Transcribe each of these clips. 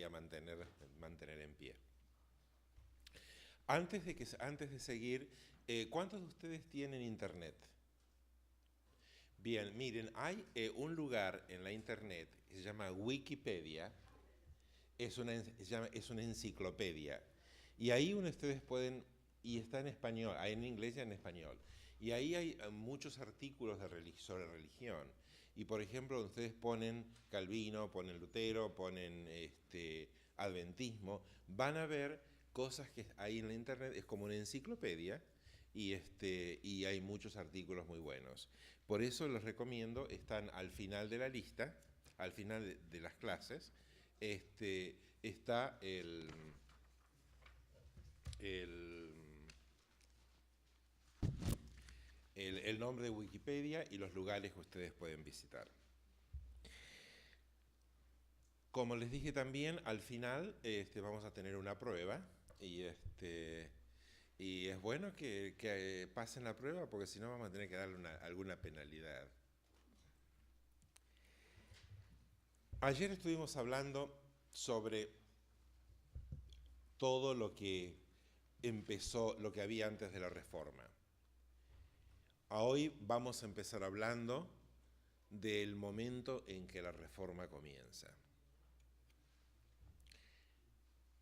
a mantener en pie. Antes de seguir, ¿cuántos de ustedes tienen internet? Bien, miren, hay un lugar en la internet que se llama Wikipedia, es una enciclopedia, y ahí ustedes pueden, y está en español, hay en inglés y en español, y ahí hay muchos artículos sobre religión, y por ejemplo, ustedes ponen Calvino, ponen Lutero, ponen Adventismo, van a ver cosas que hay en la internet, es como una enciclopedia, y hay muchos artículos muy buenos. Por eso les recomiendo, están al final de la lista, al final de las clases, está el, el nombre de Wikipedia y los lugares que ustedes pueden visitar. Como les dije también, al final vamos a tener una prueba y es bueno que pasen la prueba porque si no vamos a tener que darle alguna penalidad. Ayer estuvimos hablando sobre todo lo que empezó, lo que había antes de la Reforma. Hoy vamos a empezar hablando del momento en que la Reforma comienza.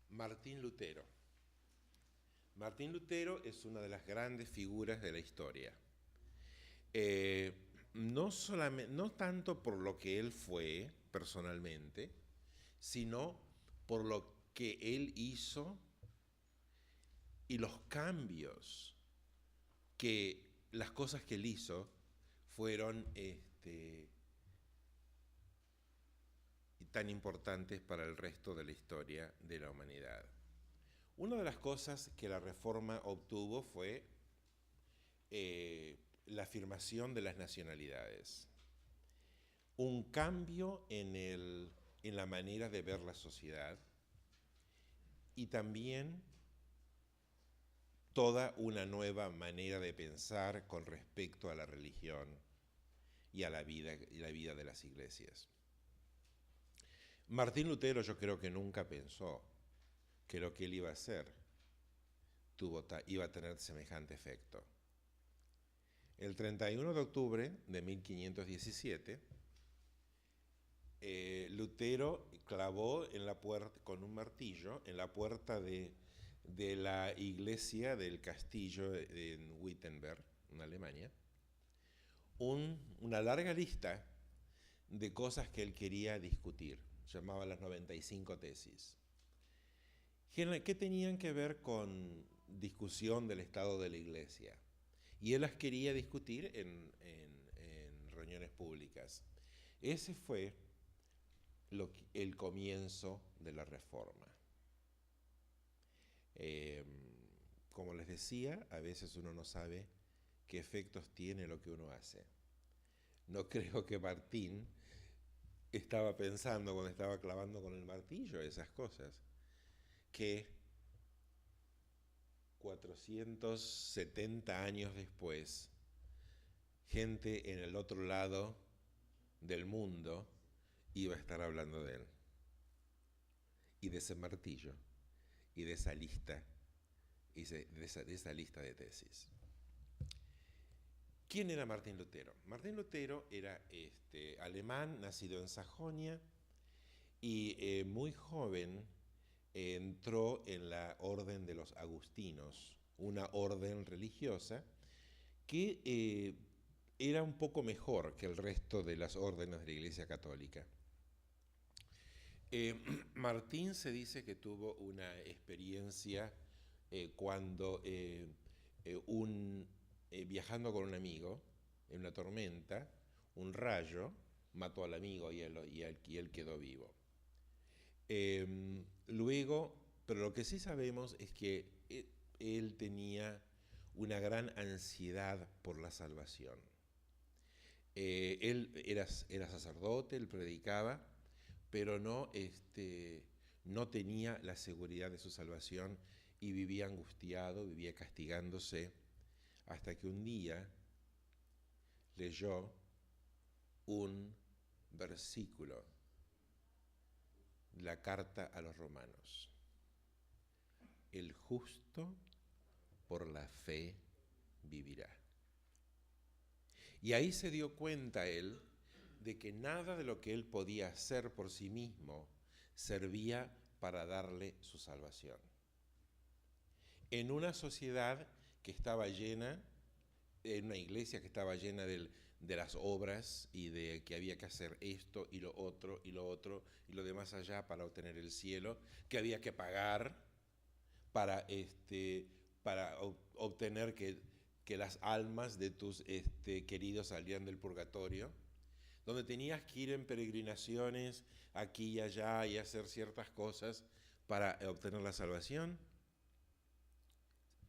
Martín Lutero. Martín Lutero es una de las grandes figuras de la historia. No tanto por lo que él fue personalmente, sino por lo que él hizo y los cambios las cosas que él hizo fueron tan importantes para el resto de la historia de la humanidad. Una de las cosas que la Reforma obtuvo fue la afirmación de las nacionalidades, un cambio en la manera de ver la sociedad y también toda una nueva manera de pensar con respecto a la religión y a la vida de las iglesias. Martín Lutero yo creo que nunca pensó que lo que él iba a hacer iba a tener semejante efecto. El 31 de octubre de 1517, Lutero clavó en la puerta, con un martillo en la puerta de la iglesia del castillo en Wittenberg, en Alemania, una larga lista de cosas que él quería discutir, llamaba las 95 tesis, que tenían que ver con discusión del estado de la iglesia. Y él las quería discutir en reuniones públicas. Ese fue el comienzo de la Reforma. Como les decía, a veces uno no sabe qué efectos tiene lo que uno hace. No creo que Martín estaba pensando cuando estaba clavando con el martillo esas cosas, que 470 años después, gente en el otro lado del mundo iba a estar hablando de él, y de ese martillo, y de esa lista, de esa lista de tesis. ¿Quién era Martín Lutero? Martín Lutero era alemán, nacido en Sajonia, y muy joven entró en la orden de los agustinos, una orden religiosa que era un poco mejor que el resto de las órdenes de la Iglesia Católica. Martín se dice que tuvo una experiencia cuando viajando con un amigo en una tormenta, un rayo mató al amigo y él quedó vivo. Luego, pero lo que sí sabemos es que él tenía una gran ansiedad por la salvación. Él era sacerdote, él predicaba, pero no tenía la seguridad de su salvación y vivía angustiado, vivía castigándose, hasta que un día leyó un versículo la carta a los romanos. El justo por la fe vivirá. Y ahí se dio cuenta él de que nada de lo que él podía hacer por sí mismo servía para darle su salvación. En una sociedad que estaba llena, en una iglesia que estaba llena de las obras y de que había que hacer esto y lo otro y lo otro y lo demás allá para obtener el cielo, que había que pagar para, obtener que las almas de tus queridos salieran del purgatorio, donde tenías que ir en peregrinaciones aquí y allá y hacer ciertas cosas para obtener la salvación.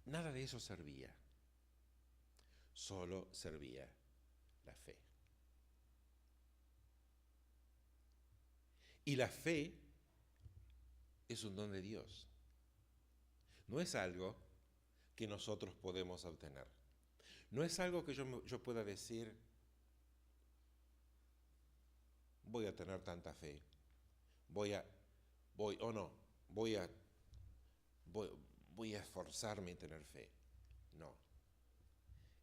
Nada de eso servía. Solo servía la fe. Y la fe es un don de Dios. No es algo que nosotros podemos obtener. No es algo que yo pueda decir, voy a tener tanta fe, voy a esforzarme en tener fe. No,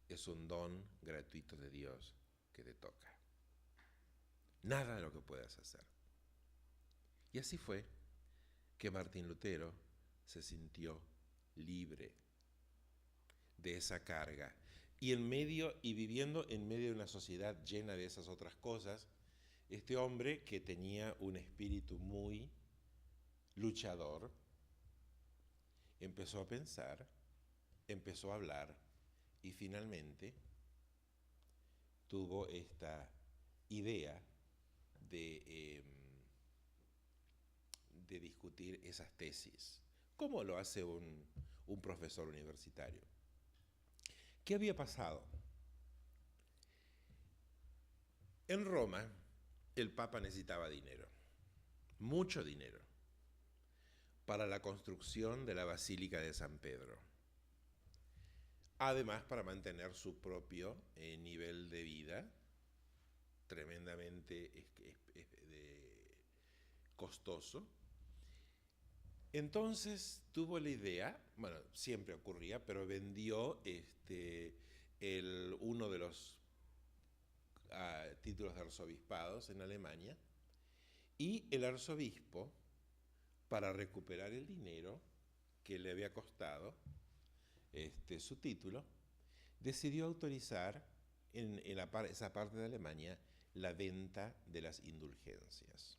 es un don gratuito de Dios que te toca. Nada de lo que puedas hacer. Y así fue que Martín Lutero se sintió libre de esa carga. Y viviendo en medio de una sociedad llena de esas otras cosas, este hombre que tenía un espíritu muy luchador, empezó a pensar, empezó a hablar y finalmente tuvo esta idea de discutir esas tesis, como lo hace un profesor universitario. ¿Qué había pasado? En Roma, el Papa necesitaba dinero, mucho dinero, para la construcción de la Basílica de San Pedro. Además, para mantener su propio nivel de vida tremendamente costoso. Entonces tuvo la idea, bueno, siempre ocurría, pero vendió uno de los títulos de arzobispados en Alemania, y el arzobispo, para recuperar el dinero que le había costado su título, decidió autorizar en esa parte de Alemania la venta de las indulgencias.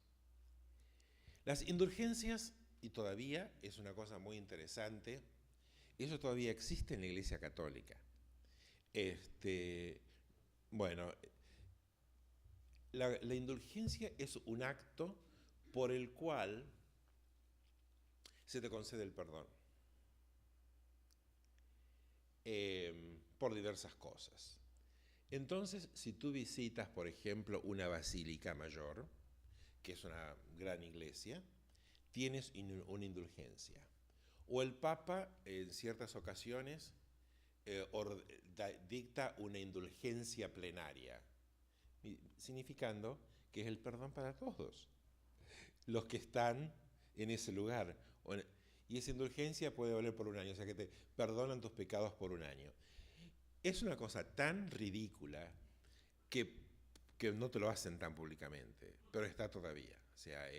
Las indulgencias, y todavía es una cosa muy interesante, eso todavía existe en la Iglesia Católica. Bueno, la indulgencia es un acto por el cual se te concede el perdón por diversas cosas. Entonces, si tú visitas, por ejemplo, una basílica mayor, que es una gran iglesia, tienes una indulgencia. O el Papa, en ciertas ocasiones, dicta una indulgencia plenaria, significando que es el perdón para todos los que están en ese lugar. Y esa indulgencia puede valer por un año, o sea que te perdonan tus pecados por un año. Es una cosa tan ridícula que no te lo hacen tan públicamente, pero está todavía. O sea,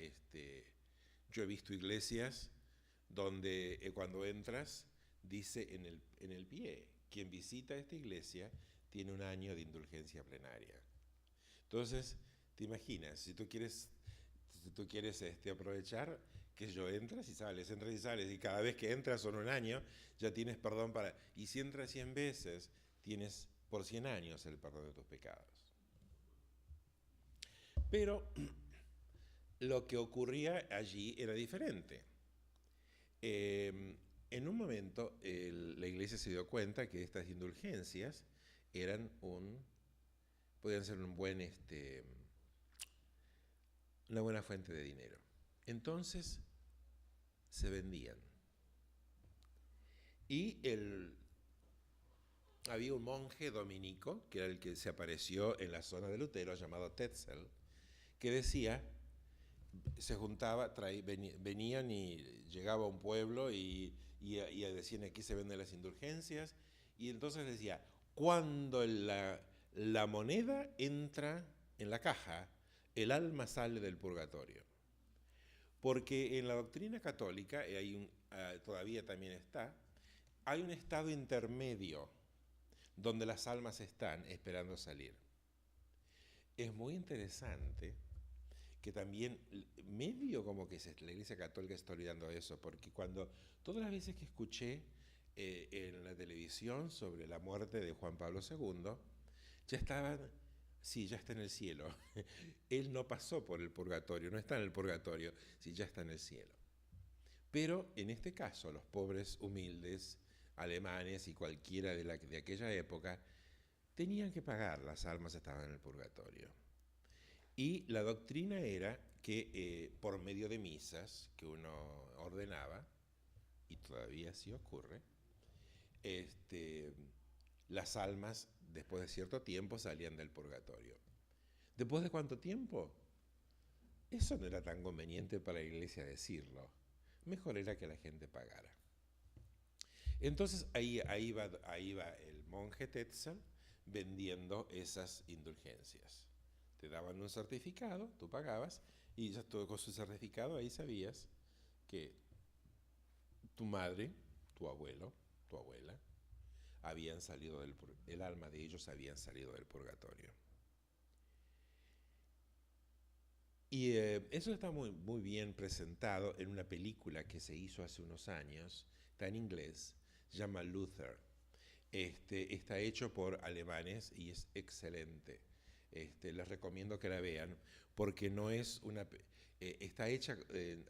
yo he visto iglesias donde cuando entras dice en el pie, quien visita esta iglesia tiene un año de indulgencia plenaria. Entonces, te imaginas, si tú quieres aprovechar, que yo entras y sales, y cada vez que entras son un año, ya tienes perdón y si entras 100 veces, tienes por 100 años el perdón de tus pecados. Pero lo que ocurría allí era diferente. En un momento la iglesia se dio cuenta que estas indulgencias podían ser una buena fuente de dinero. Entonces se vendían. Y había un monje dominico, que era el que se apareció en la zona de Lutero, llamado Tetzel, que decía se juntaba, venían y llegaba a un pueblo y decían aquí se venden las indulgencias, y entonces decía, cuando la moneda entra en la caja, el alma sale del purgatorio. Porque en la doctrina católica, y todavía también está, hay un estado intermedio donde las almas están esperando salir. Es muy interesante que también medio como que la Iglesia Católica está olvidando eso, porque todas las veces que escuché en la televisión sobre la muerte de Juan Pablo II, ya estaban, sí, ya está en el cielo. Él no pasó por el purgatorio, no está en el purgatorio, sí, ya está en el cielo. Pero en este caso, los pobres humildes alemanes y cualquiera de aquella época tenían que pagar, las almas estaban en el purgatorio. Y la doctrina era que por medio de misas que uno ordenaba, y todavía así ocurre, las almas después de cierto tiempo salían del purgatorio. ¿Después de cuánto tiempo? Eso no era tan conveniente para la iglesia decirlo. Mejor era que la gente pagara. Entonces ahí va el monje Tetzel vendiendo esas indulgencias. Te daban un certificado, tú pagabas, y ya todo con su certificado ahí sabías que tu madre, tu abuelo, tu abuela, habían salido el alma de ellos habían salido del purgatorio. Y eso está muy, muy bien presentado en una película que se hizo hace unos años, está en inglés, se llama Luther. Está hecho por alemanes y es excelente. Les recomiendo que la vean porque no es está hecha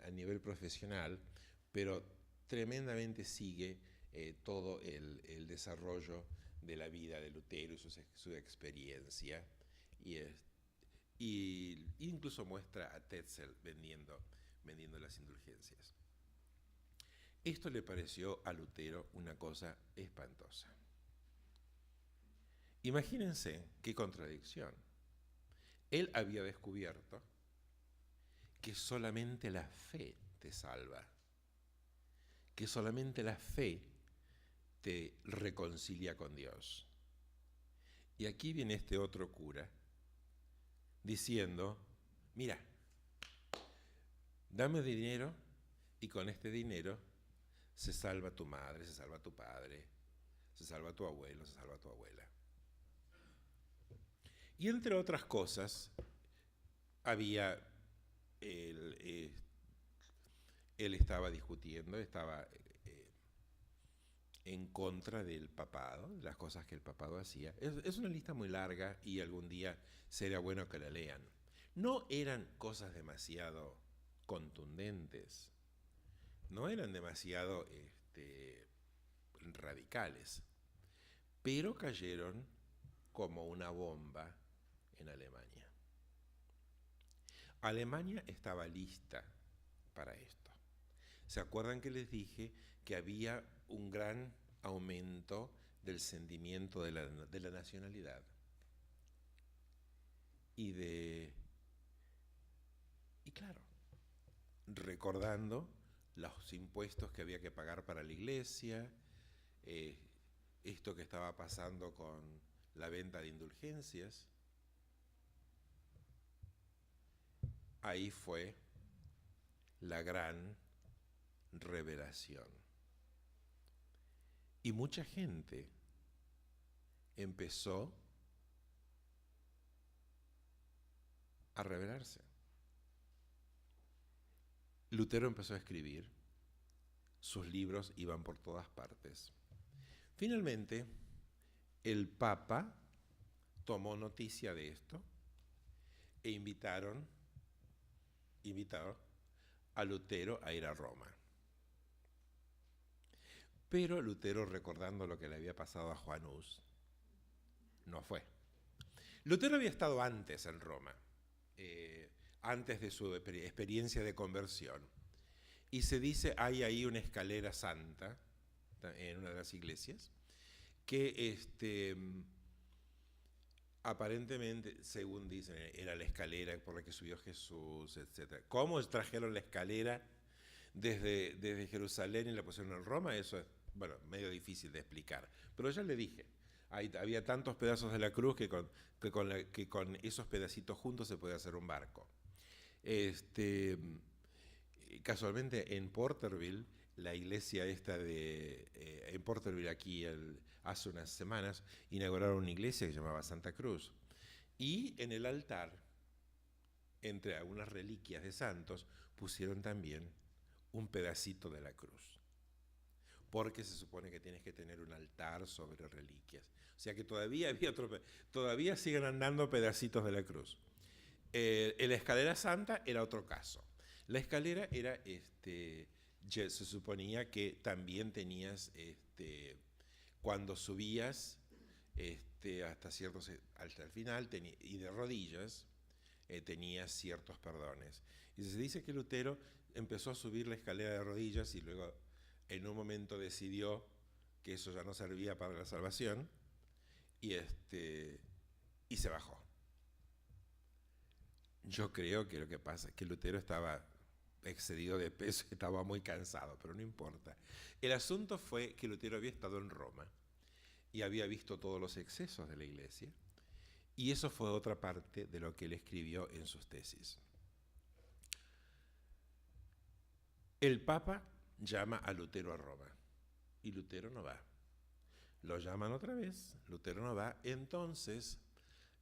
a nivel profesional, pero tremendamente sigue todo el desarrollo de la vida de Lutero y su experiencia, y incluso muestra a Tetzel vendiendo las indulgencias. Esto le pareció a Lutero una cosa espantosa. Imagínense qué contradicción. Él había descubierto que solamente la fe te salva, que solamente la fe te reconcilia con Dios. Y aquí viene este otro cura diciendo, mira, dame dinero y con este dinero se salva tu madre, se salva tu padre, se salva tu abuelo, se salva tu abuela. Y entre otras cosas, había, él estaba discutiendo, estaba en contra del papado, de las cosas que el papado hacía. Es una lista muy larga y algún día sería bueno que la lean. No eran cosas demasiado contundentes, no eran demasiado radicales, pero cayeron como una bomba en Alemania. Alemania estaba lista para esto. ¿Se acuerdan que les dije que había un gran aumento del sentimiento de la nacionalidad? Y claro, recordando los impuestos que había que pagar para la iglesia, esto que estaba pasando con la venta de indulgencias, ahí fue la gran revelación. Y mucha gente empezó a rebelarse. Lutero empezó a escribir, sus libros iban por todas partes. Finalmente, el Papa tomó noticia de esto e invitaron a Lutero a ir a Roma. Pero Lutero, recordando lo que le había pasado a Juan Hus, no fue. Lutero había estado antes en Roma, antes de su experiencia de conversión. Y se dice, hay ahí una escalera santa en una de las iglesias, que Aparentemente, según dicen, era la escalera por la que subió Jesús, etc. ¿Cómo trajeron la escalera desde Jerusalén y la pusieron en Roma? Eso es, bueno, medio difícil de explicar. Pero ya le dije, había tantos pedazos de la cruz que con esos pedacitos juntos se puede hacer un barco. Este, Casualmente en Porterville, la iglesia esta en Porterville aquí hace unas semanas, inauguraron una iglesia que se llamaba Santa Cruz. Y en el altar, entre algunas reliquias de santos, pusieron también un pedacito de la cruz. Porque se supone que tienes que tener un altar sobre reliquias. O sea que todavía siguen andando pedacitos de la cruz. La escalera santa era otro caso. La escalera era, se suponía que también tenías, cuando subías hasta el final y de rodillas, tenías ciertos perdones. Y se dice que Lutero empezó a subir la escalera de rodillas y luego en un momento decidió que eso ya no servía para la salvación y, y se bajó. Yo creo que lo que pasa es que Lutero estaba excedido de peso y estaba muy cansado, pero no importa. El asunto fue que Lutero había estado en Roma y había visto todos los excesos de la iglesia, y eso fue otra parte de lo que él escribió en sus tesis. El Papa llama a Lutero a Roma y Lutero no va. Lo llaman otra vez, Lutero no va, entonces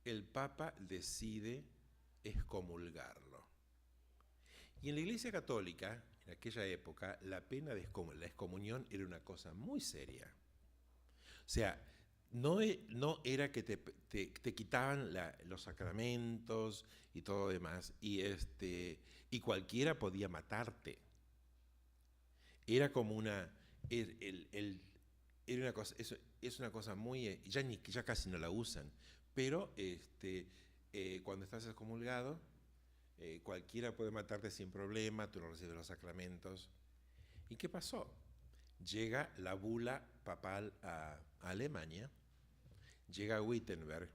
el Papa decide excomulgarlo. Y en la Iglesia Católica, en aquella época, la pena de la excomunión era una cosa muy seria. O sea, no era que te quitaban los sacramentos y todo demás, y cualquiera podía matarte. Era como una... Era una cosa, es una cosa muy... Ya casi no la usan, pero cuando estás excomulgado, cualquiera puede matarte sin problema, tú no recibes los sacramentos. ¿Y qué pasó? Llega la bula papal a Alemania, llega a Wittenberg,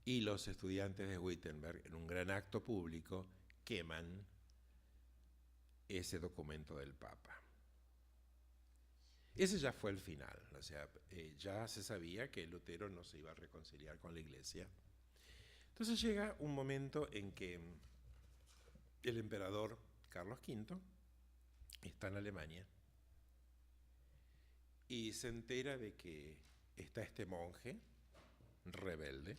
y los estudiantes de Wittenberg, en un gran acto público, queman ese documento del Papa. Ese ya fue el final, o sea, ya se sabía que Lutero no se iba a reconciliar con la Iglesia. Entonces llega un momento en que el emperador Carlos V está en Alemania y se entera de que está este monje rebelde,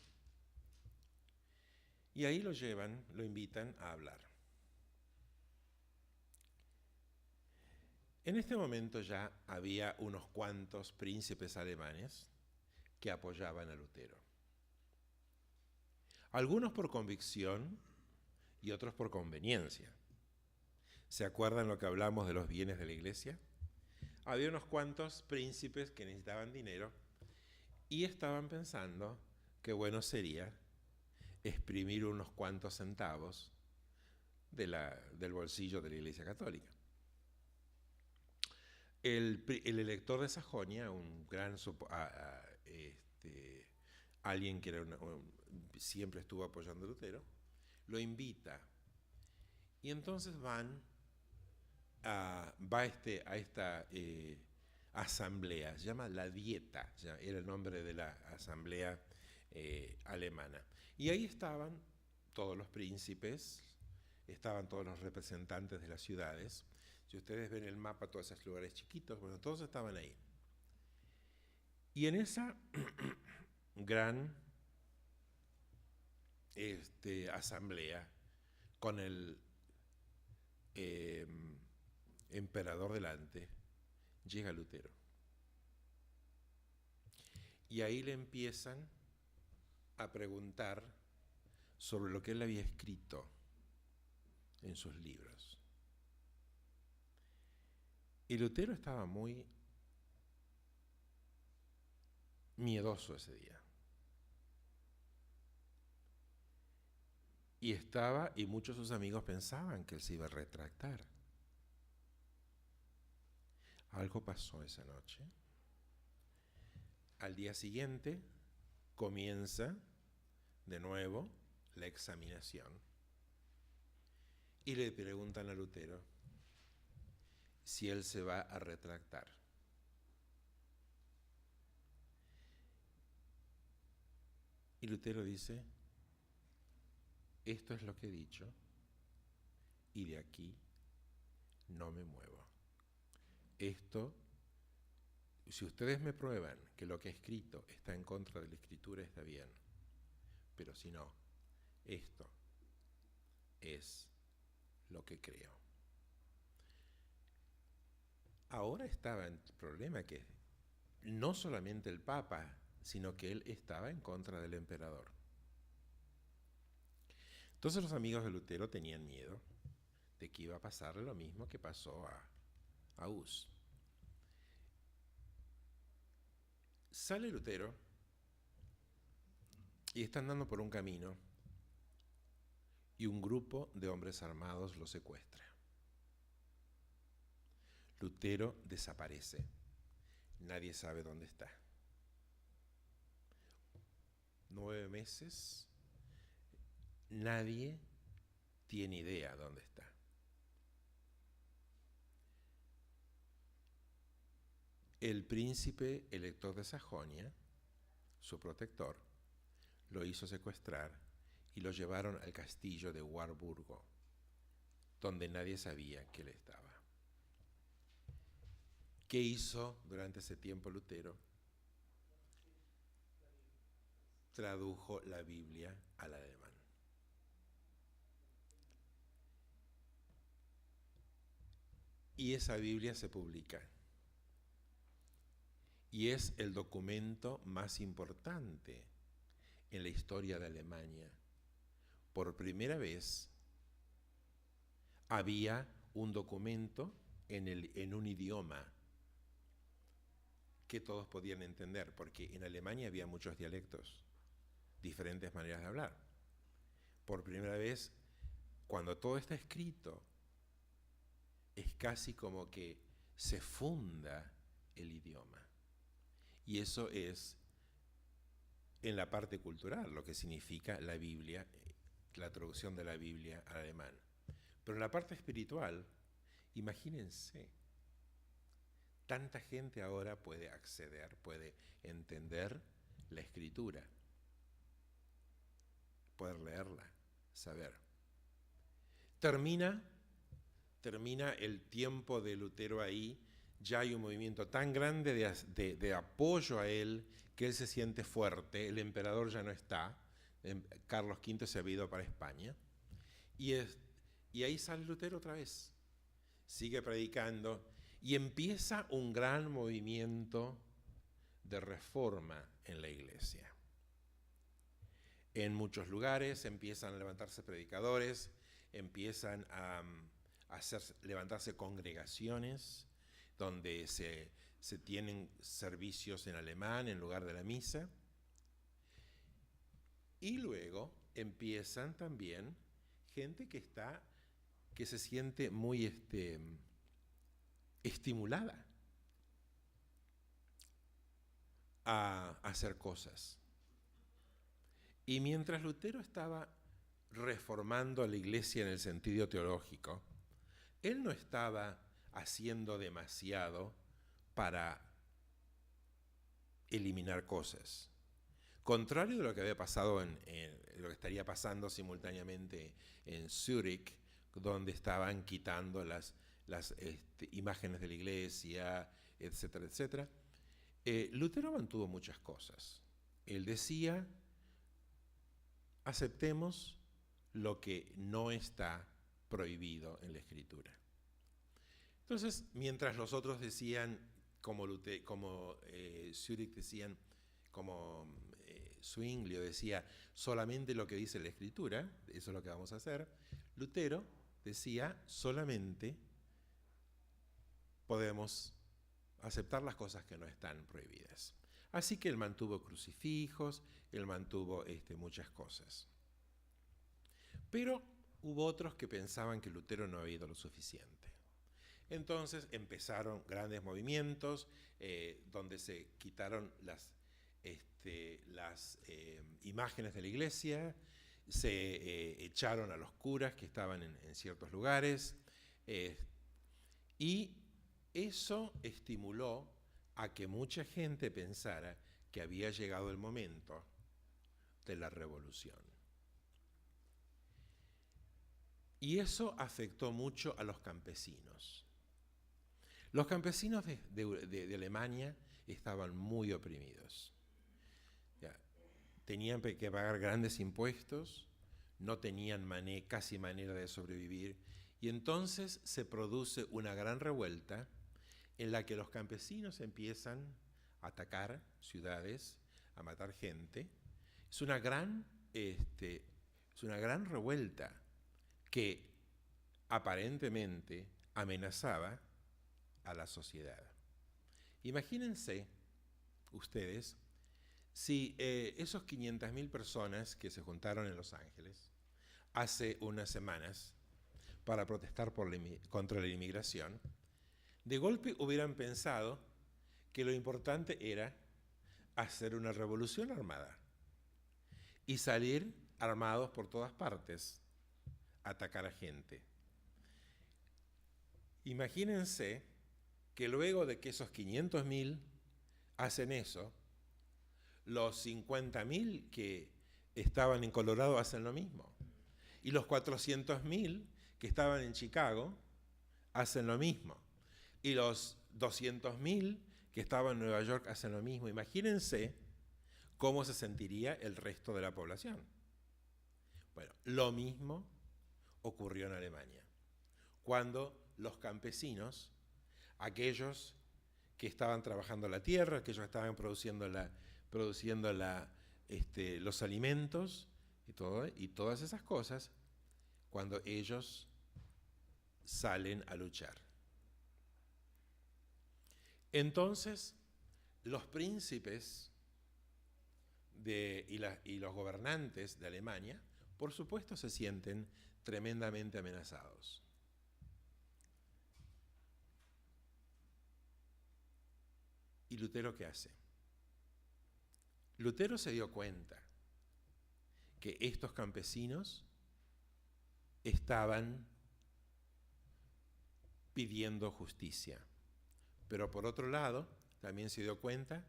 y ahí lo llevan, lo invitan a hablar. En este momento ya había unos cuantos príncipes alemanes que apoyaban a Lutero. Algunos por convicción y otros por conveniencia. ¿Se acuerdan lo que hablamos de los bienes de la iglesia? Había unos cuantos príncipes que necesitaban dinero y estaban pensando que bueno sería exprimir unos cuantos centavos del bolsillo de la Iglesia Católica. El elector de Sajonia, un gran alguien que siempre estuvo apoyando a Lutero, lo invita. Y entonces va a esta asamblea, se llama la Dieta, era el nombre de la asamblea alemana. Y ahí estaban todos los príncipes, estaban todos los representantes de las ciudades. Si ustedes ven el mapa, todos esos lugares chiquitos, bueno, todos estaban ahí. Y en esa gran asamblea, con el emperador delante, llega Lutero. Y ahí le empiezan a preguntar sobre lo que él había escrito en sus libros. Y Lutero estaba muy miedoso ese día. Y muchos de sus amigos pensaban que él se iba a retractar. Algo pasó esa noche. Al día siguiente comienza de nuevo la examinación y le preguntan a Lutero si él se va a retractar. Y Lutero dice, esto es lo que he dicho y de aquí no me muevo. Esto, si ustedes me prueban que lo que he escrito está en contra de la Escritura, está bien. Pero si no, esto es lo que creo. Ahora estaba el problema que no solamente el Papa, sino que él estaba en contra del emperador. Entonces los amigos de Lutero tenían miedo de que iba a pasarle lo mismo que pasó a Hus. Sale Lutero y está andando por un camino y un grupo de hombres armados lo secuestra. Lutero desaparece. Nadie sabe dónde está. 9 meses, nadie tiene idea dónde está. El príncipe elector de Sajonia, su protector, lo hizo secuestrar y lo llevaron al castillo de Warburgo, donde nadie sabía que él estaba. ¿Qué hizo durante ese tiempo Lutero? Tradujo la Biblia al alemán. Y esa Biblia se publica. Y es el documento más importante en la historia de Alemania. Por primera vez había un documento en un idioma que todos podían entender, porque en Alemania había muchos dialectos, diferentes maneras de hablar. Por primera vez, cuando todo está escrito, es casi como que se funda el idioma. Y eso es en la parte cultural, lo que significa la Biblia, la traducción de la Biblia al alemán. Pero en la parte espiritual, imagínense, tanta gente ahora puede acceder, puede entender la Escritura, poder leerla, saber. Termina el tiempo de Lutero ahí, ya hay un movimiento tan grande de apoyo a él, que él se siente fuerte, el emperador ya no está, Carlos V se ha ido para España, y ahí sale Lutero otra vez, sigue predicando, y empieza un gran movimiento de reforma en la iglesia. En muchos lugares empiezan a levantarse predicadores, empiezan a levantarse congregaciones donde se tienen servicios en alemán en lugar de la misa. Y luego empiezan también gente que se siente muy estimulada a hacer cosas. Y mientras Lutero estaba reformando a la iglesia en el sentido teológico, él no estaba haciendo demasiado para eliminar cosas. Contrario de lo que había pasado lo que estaría pasando simultáneamente en Zúrich, donde estaban quitando las imágenes de la iglesia, etcétera, etcétera. Lutero mantuvo muchas cosas. Él decía, aceptemos lo que no está prohibido en la Escritura. Entonces, mientras los otros decían, como Zúrich decían, como Zwinglio decía, solamente lo que dice la Escritura, eso es lo que vamos a hacer, Lutero decía, solamente podemos aceptar las cosas que no están prohibidas. Así que él mantuvo crucifijos, él mantuvo muchas cosas. Pero hubo otros que pensaban que Lutero no había ido lo suficiente. Entonces empezaron grandes movimientos donde se quitaron las imágenes de la iglesia, se echaron a los curas que estaban en ciertos lugares, y eso estimuló a que mucha gente pensara que había llegado el momento de la revolución. Y eso afectó mucho a los campesinos. Los campesinos de Alemania estaban muy oprimidos. Ya, tenían que pagar grandes impuestos, no tenían casi manera de sobrevivir, y entonces se produce una gran revuelta en la que los campesinos empiezan a atacar ciudades, a matar gente. Es una gran revuelta que aparentemente amenazaba a la sociedad. Imagínense ustedes si esos 500.000 personas que se juntaron en Los Ángeles hace unas semanas para protestar contra la inmigración, de golpe hubieran pensado que lo importante era hacer una revolución armada y salir armados por todas partes a atacar a gente. Imagínense que luego de que esos 500.000 hacen eso, los 50.000 que estaban en Colorado hacen lo mismo. Y los 400.000 que estaban en Chicago hacen lo mismo. Y los 200.000 que estaban en Nueva York hacen lo mismo. Imagínense cómo se sentiría el resto de la población. Bueno, lo mismo ocurrió en Alemania, cuando los campesinos, aquellos que estaban trabajando la tierra, aquellos que estaban produciendo los alimentos y todas esas cosas, cuando ellos salen a luchar. Entonces, los príncipes y los gobernantes de Alemania, por supuesto, se sienten tremendamente amenazados. ¿Y Lutero qué hace? Lutero se dio cuenta que estos campesinos estaban pidiendo justicia, pero por otro lado también se dio cuenta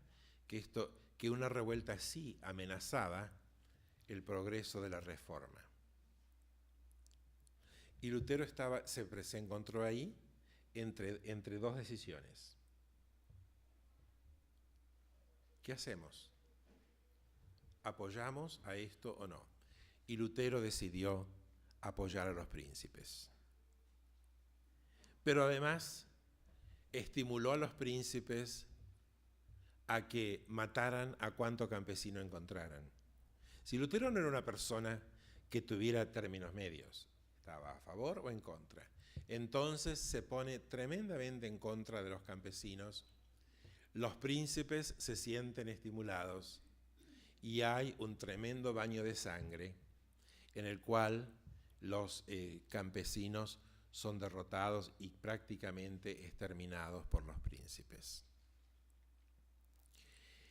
que una revuelta así amenazaba el progreso de la reforma. Y Lutero se encontró ahí entre dos decisiones. ¿Qué hacemos? ¿Apoyamos a esto o no? Y Lutero decidió apoyar a los príncipes. Pero además estimuló a los príncipes a que mataran a cuanto campesino encontraran. Si Lutero no era una persona que tuviera términos medios, estaba a favor o en contra, entonces se pone tremendamente en contra de los campesinos. Los príncipes se sienten estimulados y hay un tremendo baño de sangre en el cual los campesinos son derrotados y prácticamente exterminados por los príncipes.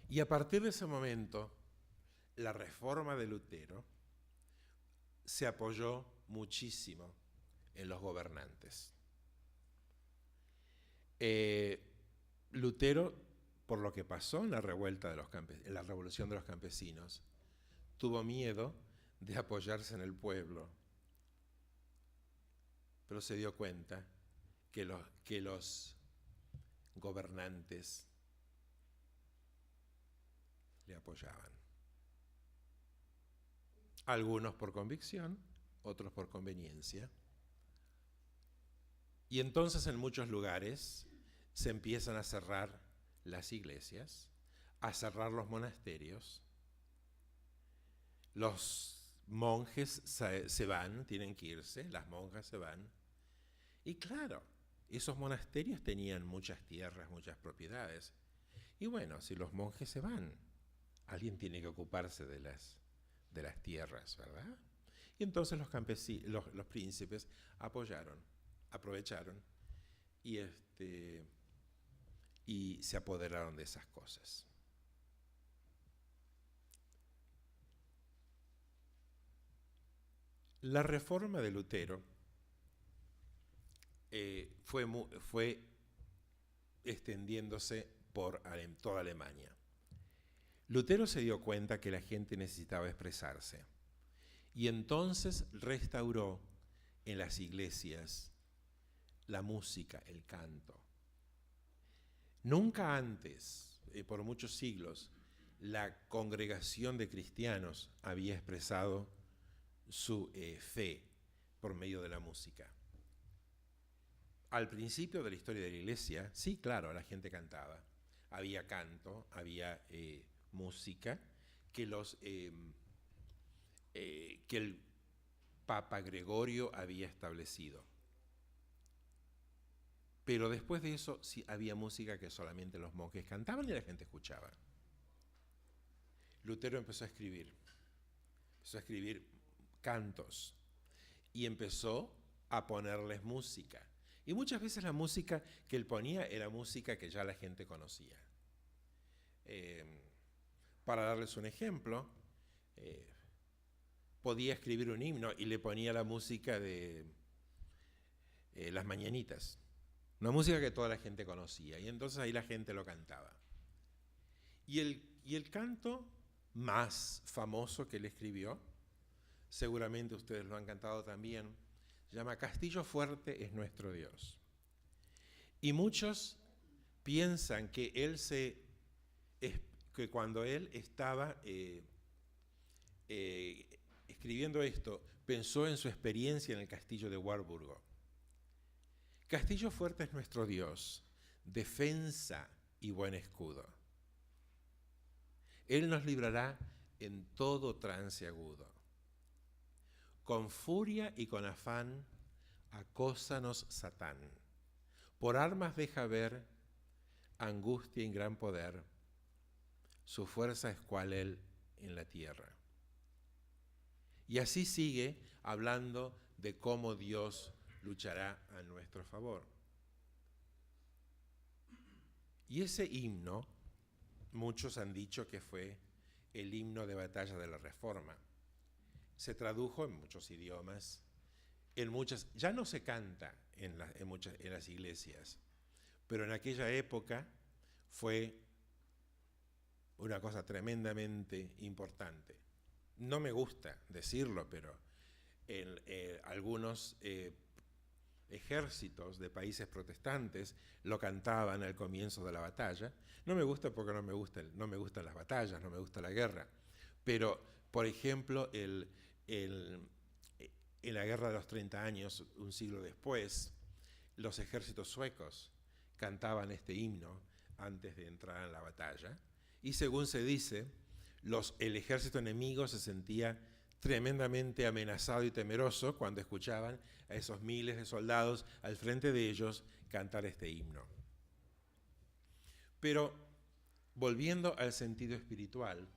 Y a partir de ese momento, la reforma de Lutero se apoyó muchísimo en los gobernantes. Lutero, por lo que pasó en la revuelta en la revolución de los campesinos, tuvo miedo de apoyarse en el pueblo, pero se dio cuenta que los gobernantes le apoyaban. Algunos por convicción, otros por conveniencia. Y entonces en muchos lugares se empiezan a cerrar las iglesias, a cerrar los monasterios. Los monjes se van, tienen que irse, las monjas se van. Y claro, esos monasterios tenían muchas tierras, muchas propiedades. Y bueno, si los monjes se van, alguien tiene que ocuparse de las tierras, ¿verdad? Y entonces los príncipes aprovecharon y se apoderaron de esas cosas. La reforma de Lutero fue extendiéndose por toda Alemania. Lutero se dio cuenta que la gente necesitaba expresarse y entonces restauró en las iglesias la música, el canto. Nunca antes, por muchos siglos, la congregación de cristianos había expresado su fe por medio de la música. Al principio de la historia de la iglesia, sí, claro, la gente cantaba. Había canto, había música que el Papa Gregorio había establecido. Pero después de eso sí había música que solamente los monjes cantaban y la gente escuchaba. Lutero empezó a escribir cantos y empezó a ponerles música. Y muchas veces la música que él ponía era música que ya la gente conocía. Para darles un ejemplo, podía escribir un himno y le ponía la música de Las Mañanitas, una música que toda la gente conocía, y entonces ahí la gente lo cantaba. Y el canto más famoso que él escribió, seguramente ustedes lo han cantado también, se llama Castillo Fuerte es nuestro Dios. Y muchos piensan que que cuando él estaba escribiendo esto, pensó en su experiencia en el castillo de Warburgo. Castillo fuerte es nuestro Dios, defensa y buen escudo. Él nos librará en todo trance agudo. Con furia y con afán, acósanos Satán. Por armas deja ver angustia y gran poder. Su fuerza es cual él en la tierra. Y así sigue hablando de cómo Dios luchará a nuestro favor. Y ese himno, muchos han dicho que fue el himno de batalla de la Reforma. Se tradujo en muchos idiomas, ya no se canta en las iglesias, pero en aquella época fue una cosa tremendamente importante. No me gusta decirlo, pero algunos ejércitos de países protestantes lo cantaban al comienzo de la batalla. No me gusta porque no me gustan las batallas, no me gusta la guerra. Pero, por ejemplo, en la Guerra de los 30 años, un siglo después, los ejércitos suecos cantaban este himno antes de entrar en la batalla. Y según se dice, el ejército enemigo se sentía tremendamente amenazado y temeroso cuando escuchaban a esos miles de soldados al frente de ellos cantar este himno. Pero, volviendo al sentido espiritual,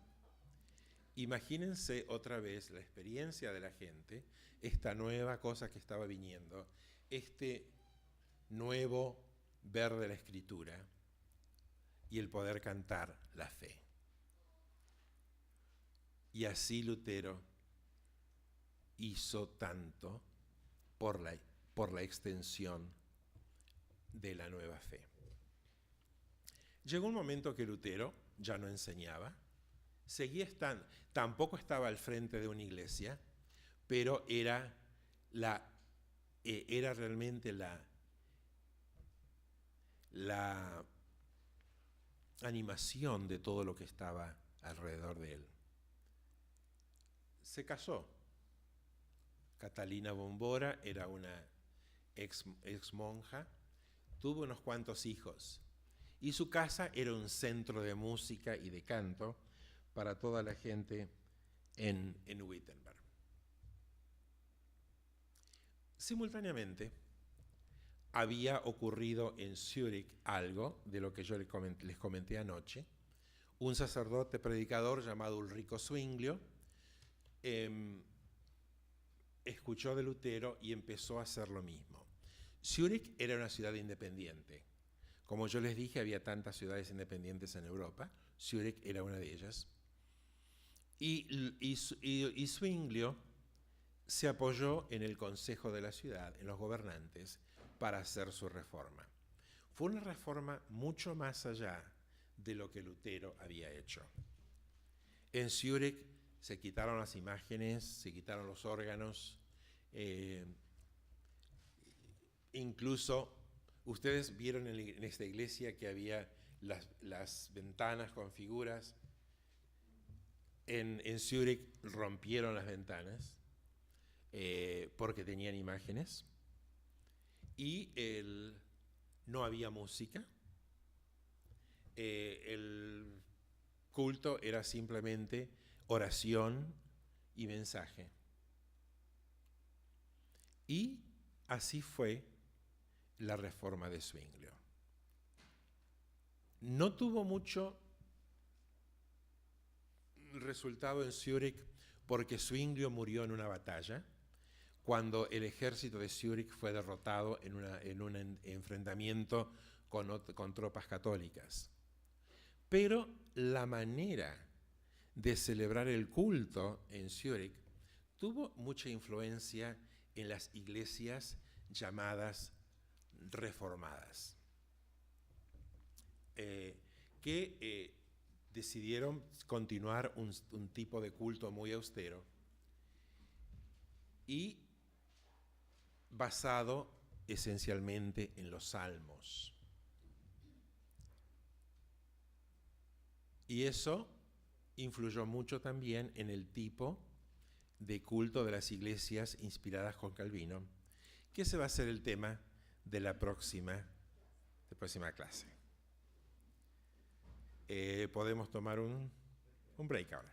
imagínense otra vez la experiencia de la gente, esta nueva cosa que estaba viniendo, este nuevo ver de la Escritura y el poder cantar la fe. Y así Lutero hizo tanto por la extensión de la nueva fe. Llegó un momento que Lutero ya no enseñaba, tampoco estaba al frente de una iglesia, pero era realmente la animación de todo lo que estaba alrededor de él. Se casó. Catalina Bombora era una ex monja, tuvo unos cuantos hijos y su casa era un centro de música y de canto para toda la gente en Wittenberg. Simultáneamente, había ocurrido en Zúrich algo de lo que yo les comenté anoche. Un sacerdote predicador llamado Ulrico Zwinglio escuchó de Lutero y empezó a hacer lo mismo. Zúrich era una ciudad independiente. Como yo les dije, había tantas ciudades independientes en Europa. Zúrich era una de ellas. Y Zwinglio se apoyó en el Consejo de la Ciudad, en los gobernantes, para hacer su reforma. Fue una reforma mucho más allá de lo que Lutero había hecho. En Zúrich se quitaron las imágenes, se quitaron los órganos, incluso ustedes vieron en esta iglesia que había las ventanas con figuras. En Zúrich rompieron las ventanas porque tenían imágenes y no había música. El culto era simplemente oración y mensaje. Y así fue la reforma de Zwinglio. No tuvo mucho resultado en Zúrich porque Zwinglio murió en una batalla cuando el ejército de Zúrich fue derrotado en un enfrentamiento con tropas católicas. Pero la manera de celebrar el culto en Zúrich tuvo mucha influencia en las iglesias llamadas reformadas, que decidieron continuar un tipo de culto muy austero y basado esencialmente en los salmos. Y eso influyó mucho también en el tipo de culto de las iglesias inspiradas con Calvino, que ese va a ser el tema de la próxima clase. Podemos tomar un break ahora.